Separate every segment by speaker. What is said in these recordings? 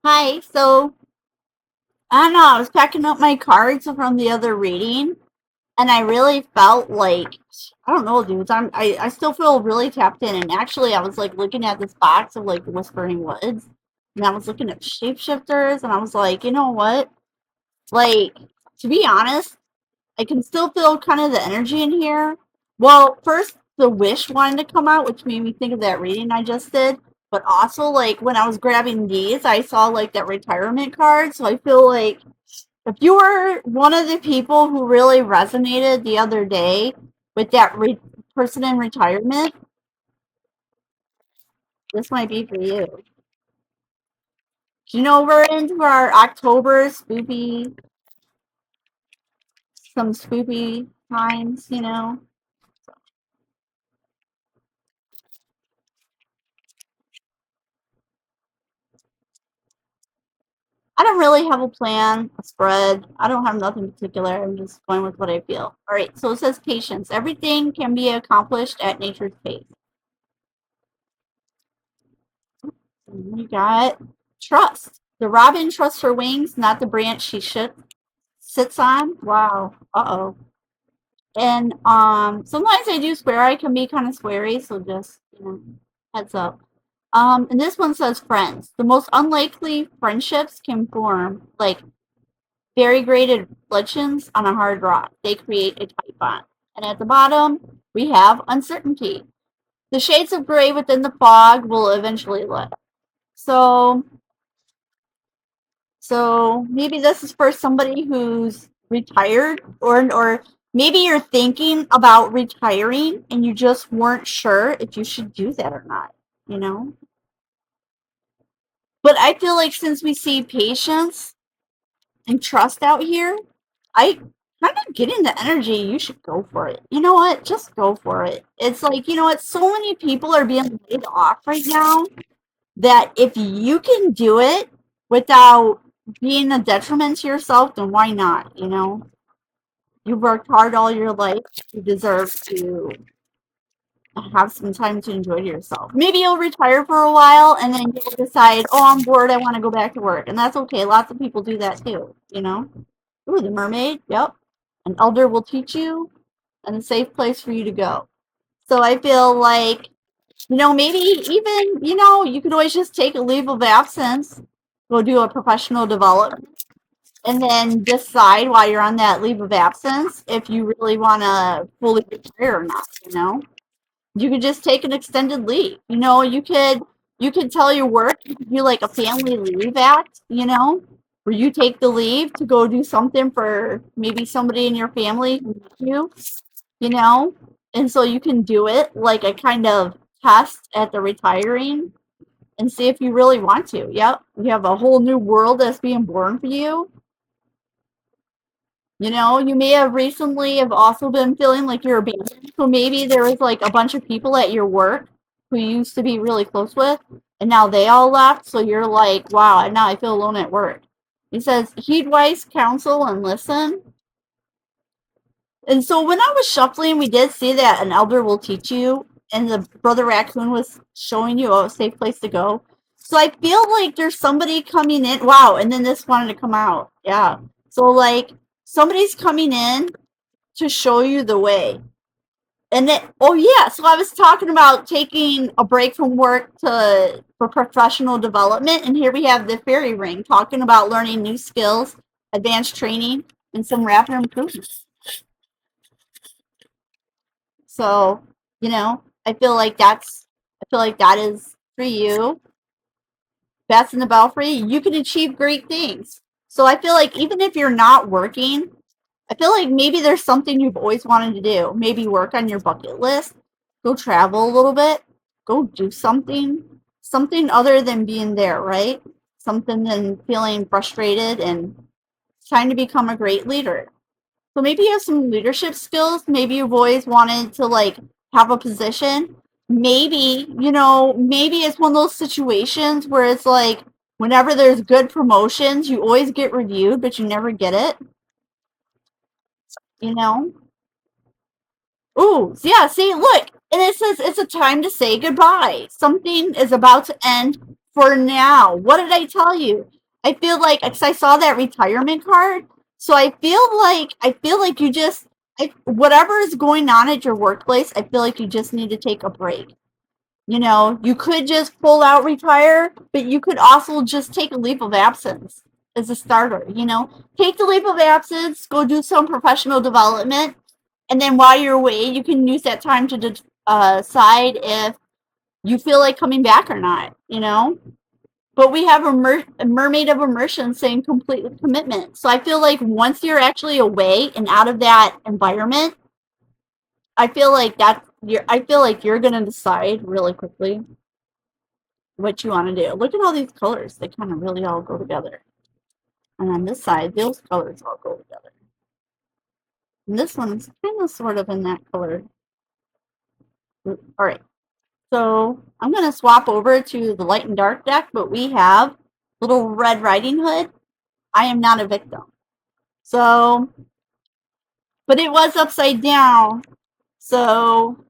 Speaker 1: Hi, so I don't know, I was packing up my cards from the other reading and I really felt like I don't know, dudes. I still feel really tapped in and actually I was like looking at this box of like Whispering Woods and I was looking at shapeshifters and I was like, you know what? Like, to be honest, I can still feel kind of the energy in here. Well, first the wish wanted to come out, which made me think of that reading I just did. But also, like when I was grabbing these, I saw like that retirement card. So I feel like if you were one of the people who really resonated the other day with that person in retirement, this might be for you. You know, we're into our October spoopy, some spoopy times, you know. I don't really have a plan, a spread. I don't have nothing particular. I'm just going with what I feel. All right, so it says patience. Everything can be accomplished at nature's pace. You got trust. The robin trusts her wings, not the branch she sits on. Wow. Uh-oh. And sometimes I do swear I can be kind of sweary, so just, heads up. And this one says friends. The most unlikely friendships can form like variegated legends on a hard rock. They create a tight bond. And at the bottom, we have uncertainty. The shades of gray within the fog will eventually lift. So, so maybe this is for somebody who's retired, or maybe you're thinking about retiring and you just weren't sure if you should do that or not. You know. But I feel like since we see patience and trust out here, I kind of getting the energy. You should go for it. You know what? Just go for it. It's like, you know what? So many people are being laid off right now that if you can do it without being a detriment to yourself, then why not? You know, you've worked hard all your life. You deserve to have some time to enjoy yourself. Maybe you'll retire for a while and then you'll decide, oh, I'm bored. I want to go back to work. And that's okay. Lots of people do that too, you know? Ooh, the mermaid. Yep. An elder will teach you and a safe place for you to go. So I feel like, maybe even, you could always just take a leave of absence, go do a professional development, and then decide while you're on that leave of absence if you really want to fully retire or not, You could just take an extended leave. You could tell your work, you could do like a family leave act, where you take the leave to go do something for maybe somebody in your family who needs you, you know? And so you can do it like a kind of test at the retiring and see if you really want to. Yep. You have a whole new world that's being born for you. You may have recently have also been feeling like you're abandoned. So maybe there was like a bunch of people at your work who you used to be really close with, and now they all left. So you're like, wow, now I feel alone at work. He says, heed wise counsel and listen. And so when I was shuffling, we did see that an elder will teach you, and the brother raccoon was showing you a safe place to go. So I feel like there's somebody coming in. Wow, and then this wanted to come out. Yeah. So like somebody's coming in to show you the way. And then, oh yeah, so I was talking about taking a break from work to for professional development, and here we have the fairy ring talking about learning new skills, advanced training, and some rapid improvements. So, I feel like that is for you. Bats in the belfry, you can achieve great things. So I feel like even if you're not working, I feel like maybe there's something you've always wanted to do. Maybe work on your bucket list, go travel a little bit, go do something other than being there, right? Something than feeling frustrated and trying to become a great leader. So maybe you have some leadership skills. Maybe you've always wanted to like have a position. Maybe it's one of those situations where it's like whenever there's good promotions, you always get reviewed, but you never get it, you know? Ooh, yeah, see, look. And it says it's a time to say goodbye. Something is about to end for now. What did I tell you? I feel like, because I saw that retirement card, so I feel like you just, whatever is going on at your workplace, I feel like you just need to take a break. You know, you could just full out retire, but you could also just take a leave of absence as a starter. You know, take the leave of absence, go do some professional development, and then while you're away, you can use that time to decide if you feel like coming back or not. You know, but we have a mermaid of immersion saying complete commitment. So I feel like once you're actually away and out of that environment, I feel like you're gonna decide really quickly what you want to do. Look at all these colors; they kind of really all go together. And on this side, those colors all go together. And this one's kind of sort of in that color. All right, so I'm gonna swap over to the light and dark deck, but we have little Red Riding Hood. I am not a victim. So, but it was upside down. So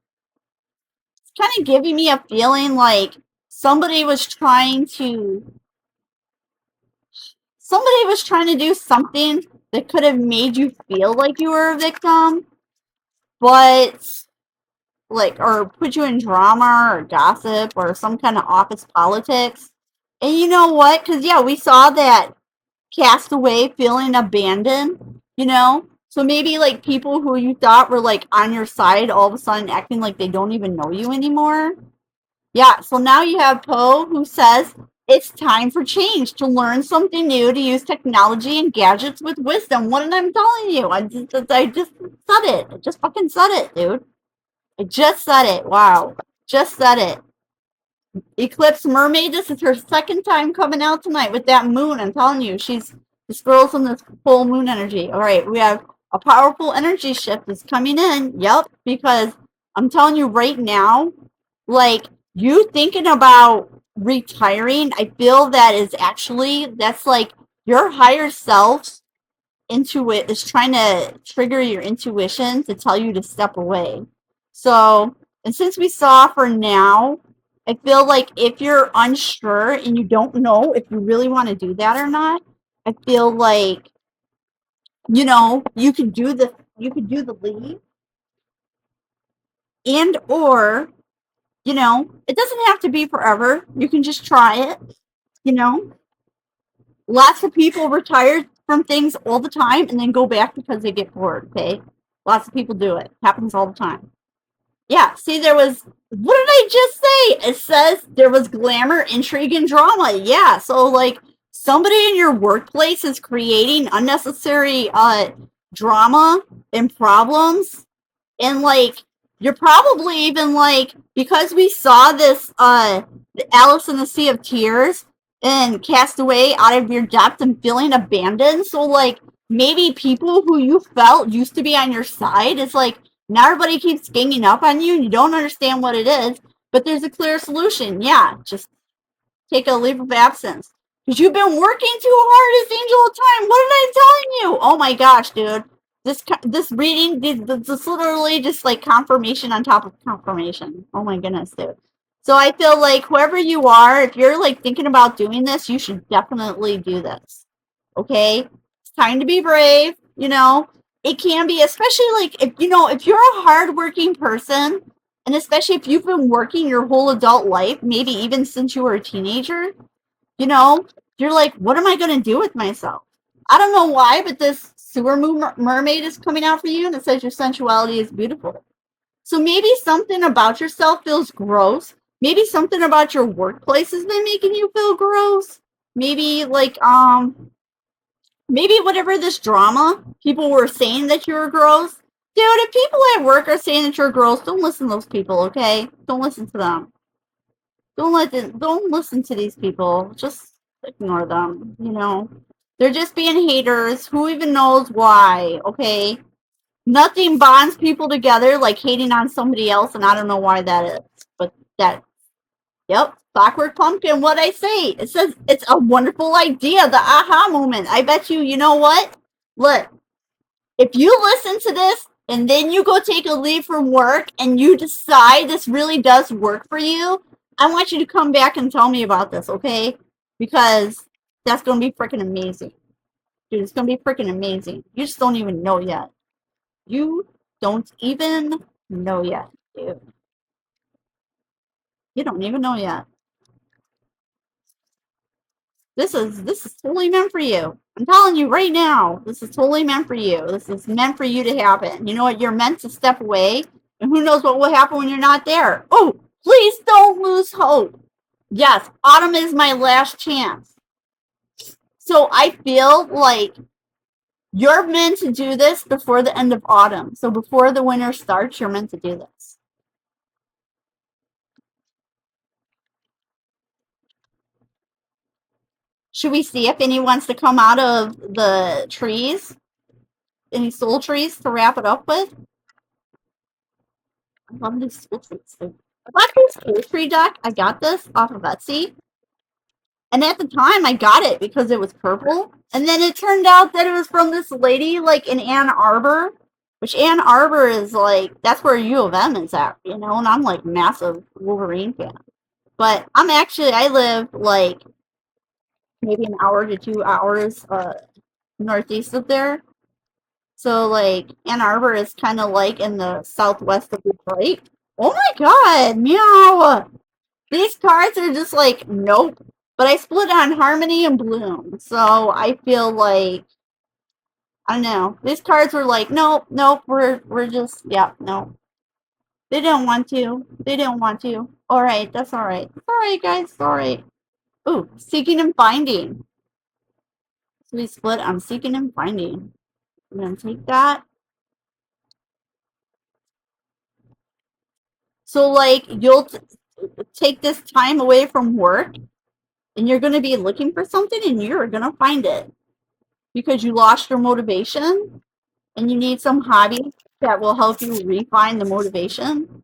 Speaker 1: it's kind of giving me a feeling like somebody was trying to do something that could have made you feel like you were a victim, but like, or put you in drama or gossip or some kind of office politics. And you know what? Because yeah, we saw that castaway feeling abandoned, you know? So maybe like people who you thought were like on your side all of a sudden acting like they don't even know you anymore. Yeah, so now you have Poe who says it's time for change, to learn something new, to use technology and gadgets with wisdom. What am I telling you? I just said it. I just fucking said it, dude. I just said it. Wow. Just said it. Eclipse Mermaid, this is her second time coming out tonight with that moon. I'm telling you, this girl's in this full moon energy. All right, we have a powerful energy shift that's coming in. Yep, because I'm telling you right now, like, you thinking about retiring, I feel that's like your higher self is trying to trigger your intuition to tell you to step away. So, and since we saw for now, I feel like if you're unsure and you don't know if you really want to do that or not, I feel like, you know, you could do the leave, and or, you know, it doesn't have to be forever. You can just try it, you know. Lots of people retire from things all the time and then go back because they get bored, okay? Lots of people do it. Happens all the time. Yeah, see, what did I just say? It says there was glamour, intrigue, and drama. Yeah, so like somebody in your workplace is creating unnecessary drama and problems, and like you're probably even like, because we saw this Alice in the Sea of Tears and cast away out of your depth and feeling abandoned. So like maybe people who you felt used to be on your side, it's like now everybody keeps ganging up on you and you don't understand what it is, but there's a clear solution. Yeah, just take a leave of absence. Because you've been working too hard as Angel of Time. What am I telling you? Oh my gosh, dude. This reading, this literally just like confirmation on top of confirmation. Oh my goodness, dude. So I feel like whoever you are, if you're like thinking about doing this, you should definitely do this. Okay? It's time to be brave, you know. It can be, especially like if you're a hardworking person, and especially if you've been working your whole adult life, maybe even since you were a teenager, you know, you're like, what am I going to do with myself? I don't know why, but this sewer mermaid is coming out for you and it says your sensuality is beautiful. So maybe something about yourself feels gross. Maybe something about your workplace has been making you feel gross. Maybe maybe whatever this drama, people were saying that you were gross. Dude, if people at work are saying that you're gross, don't listen to those people, okay? Don't listen to them. Don't listen to these people. Just ignore them, you know. They're just being haters. Who even knows why, okay? Nothing bonds people together like hating on somebody else, and I don't know why that is. But that, yep, Clockwork Pumpkin, what I say. It says it's a wonderful idea, the aha moment. I bet you know what? Look, if you listen to this and then you go take a leave from work and you decide this really does work for you, I want you to come back and tell me about this, okay? Because that's going to be freaking amazing. Dude, it's going to be freaking amazing. You just don't even know yet. You don't even know yet, dude. You don't even know yet. This is totally meant for you. I'm telling you right now, this is totally meant for you. This is meant for you to happen. You know what? You're meant to step away, and who knows what will happen when you're not there. Oh, please don't lose hope. Yes, autumn is my last chance. So I feel like you're meant to do this before the end of autumn. So before the winter starts, you're meant to do this. Should we see if any wants to come out of the trees? Any soul trees to wrap it up with? I love these soul trees. I bought this soul tree deck. I got this off of Etsy. And at the time, I got it because it was purple. And then it turned out that it was from this lady, like in Ann Arbor, which Ann Arbor is like, that's where U of M is at, you know? And I'm like massive Wolverine fan. But I live like maybe an hour to 2 hours northeast of there. So like Ann Arbor is kind of like in the southwest of Detroit. Oh my god, meow! These cards are just like nope. But I split on Harmony and Bloom, so I feel like I don't know. These cards were like nope, nope. We're just yeah, no. They didn't want to. They didn't want to. All right, that's all right. It's all right, guys. It's all right. Ooh, seeking and finding. So we split on seeking and finding. I'm gonna take that. So like you'll take this time away from work and you're going to be looking for something and you're going to find it because you lost your motivation and you need some hobby that will help you refine the motivation.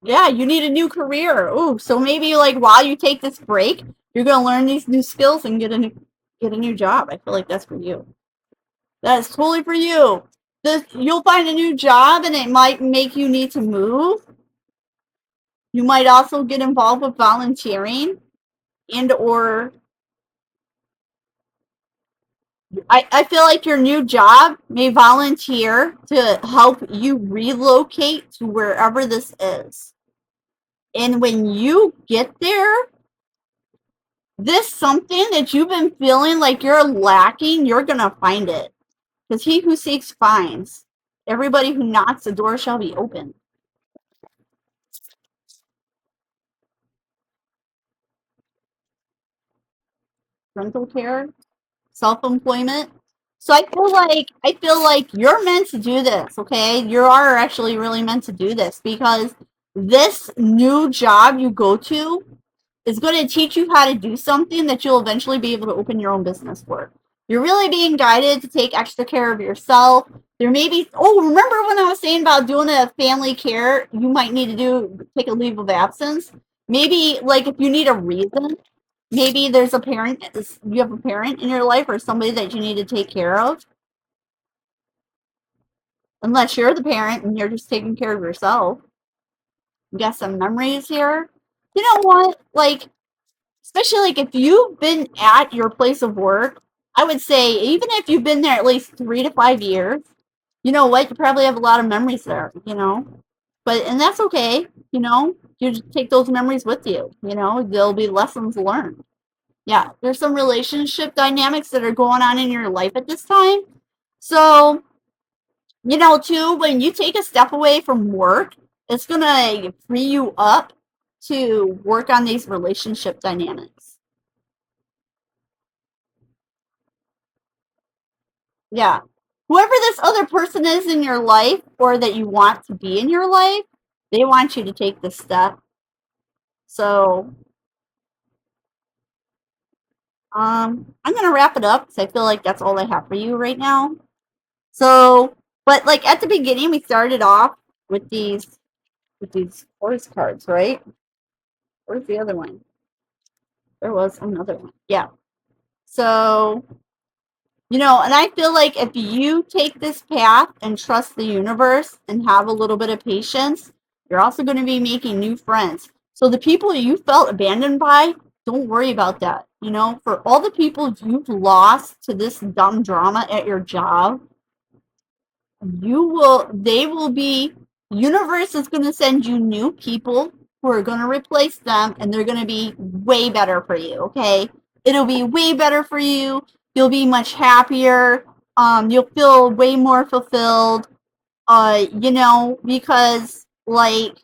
Speaker 1: Yeah, you need a new career. Ooh, so maybe like while you take this break, you're going to learn these new skills and get a new job. I feel like that's for you. That is totally for you. You'll find a new job and it might make you need to move. You might also get involved with volunteering and or I feel like your new job may volunteer to help you relocate to wherever this is. And when you get there, this something that you've been feeling like you're lacking, you're going to find it. Because he who seeks finds. Everybody who knocks, the door shall be open. Rental care, self-employment. So I feel like you're meant to do this, okay? You are actually really meant to do this because this new job you go to is going to teach you how to do something that you'll eventually be able to open your own business for. You're really being guided to take extra care of yourself. There may be, oh, remember when I was saying about doing a family care, you might need to take a leave of absence. Maybe like if you need a reason, maybe there's a parent, you have a parent in your life or somebody that you need to take care of. Unless you're the parent and you're just taking care of yourself. You got some memories here. You know what? Like, especially like if you've been at your place of work, I would say even if you've been there at least 3 to 5 years, you know what? You probably have a lot of memories there, you know? And that's okay, you know? You just take those memories with you, you know? There'll be lessons learned. Yeah, there's some relationship dynamics that are going on in your life at this time. So, you know, too, when you take a step away from work, it's going to free you up to work on these relationship dynamics. Yeah. Whoever this other person is in your life or that you want to be in your life, they want you to take this step. So, I'm going to wrap it up because I feel like that's all I have for you right now. So, but like at the beginning, we started off with these horse cards, right? Where's the other one? There was another one. Yeah. So, you know, and I feel like if you take this path and trust the universe and have a little bit of patience, You're also going to be making new friends. So the people you felt abandoned by, don't worry about that. You know, for all the people you've lost to this dumb drama at your job, they will be, universe is going to send you new people who are going to replace them, and they're going to be way better for you. Okay, it'll be way better for you. You'll be much happier. You'll feel way more fulfilled. You know, because like,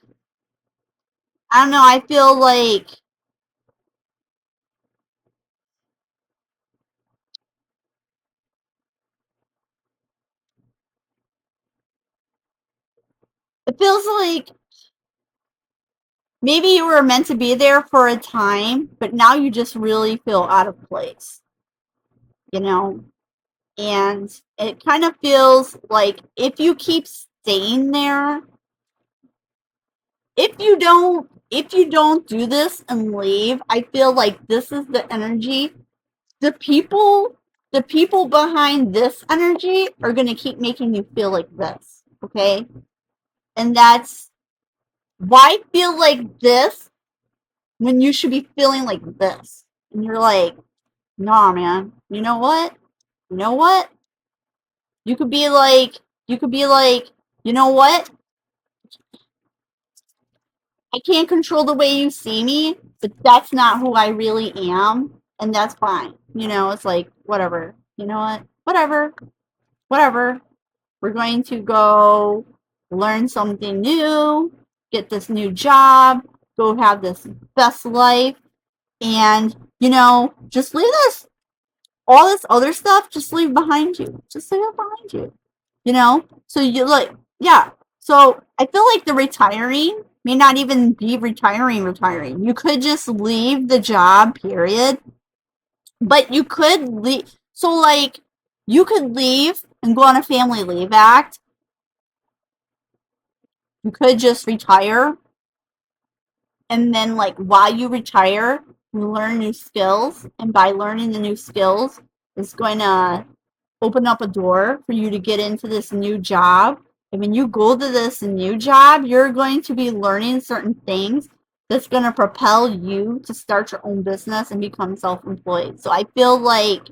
Speaker 1: I don't know, I feel like it feels like maybe you were meant to be there for a time, but now you just really feel out of place, you know? And it kind of feels like if you keep staying there, if you don't do this and leave, I feel like this is the energy. The people the people behind this energy are going to keep making you feel like this, okay? And that's why feel like this when you should be feeling like this. And you're like, nah, man. You know what? You know what? You could be like, you could be like, you know what? I can't control the way you see me, but that's not who I really am. And that's fine. You know, it's like, whatever. You know what? Whatever. Whatever. We're going to go learn something new, get this new job, go have this best life, and, you know, just leave this, all this other stuff, just leave behind you. Just leave it behind you. You know? So you like, yeah. So I feel like the retiring may not even be retiring. You could just leave the job, period. But you could leave. So, like, you could leave and go on a family leave act. You could just retire. And then, like, while you retire, you learn new skills. And by learning the new skills, it's going to open up a door for you to get into this new job. And when you go to this new job, you're going to be learning certain things that's going to propel you to start your own business and become self-employed. So I feel like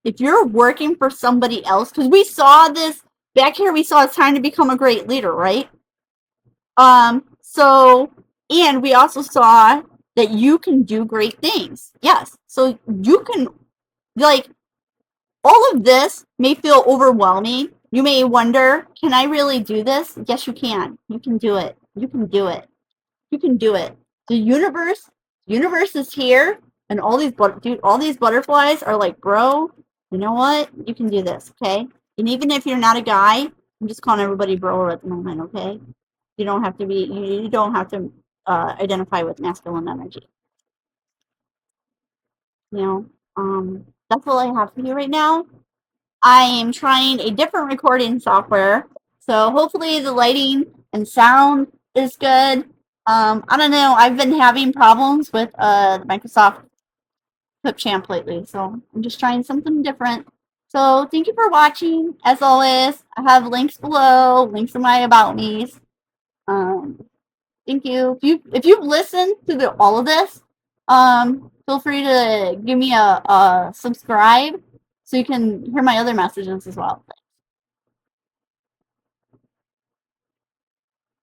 Speaker 1: if you're working for somebody else, because we saw this back here, we saw it's time to become a great leader, right? So, and we also saw that you can do great things. Yes. So you can, like, all of this may feel overwhelming. You may wonder, can I really do this? Yes, you can. You can do it. You can do it. You can do it. The universe is here, and all these butterflies are like, bro, you know what? You can do this, okay? And even if you're not a guy, I'm just calling everybody bro at the moment, okay? You don't have to be. You don't have to identify with masculine energy. You know. That's all I have for you right now. I am trying a different recording software, so hopefully the lighting and sound is good. I don't know. I've been having problems with the Microsoft Clipchamp lately, so I'm just trying something different. So thank you for watching. As always, I have links below, links in my about me's. Um, Thank you. If you've listened to all of this, feel free to give me a subscribe so you can hear my other messages as well.